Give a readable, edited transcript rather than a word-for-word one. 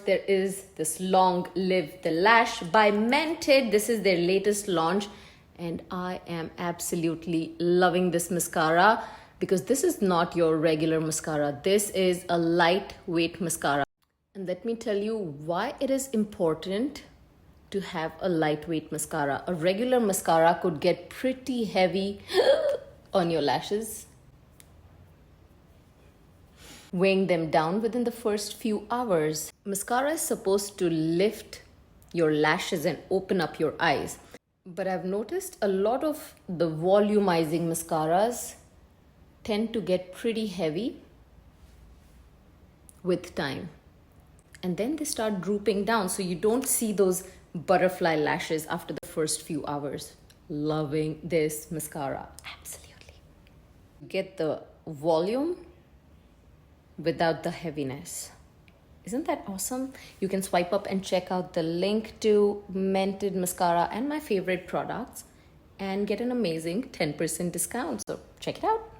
there is this Long Live the Lash by Mented. This is their latest launch and I am absolutely loving this mascara because this is not your regular mascara. This is a lightweight mascara. And let me tell you why it is important to have a lightweight mascara. A regular mascara could get pretty heavy on your lashes, weighing them down within the first few hours. Mascara is supposed to lift your lashes and open up your eyes. But I've noticed a lot of the volumizing mascaras tend to get pretty heavy with time. And then they start drooping down, so you don't see those butterfly lashes after the first few hours. Loving this mascara, absolutely. Get the volume without the heaviness. Isn't that awesome? You can swipe up and check out the link to Mented mascara and my favorite products and get an amazing 10% discount. So check it out.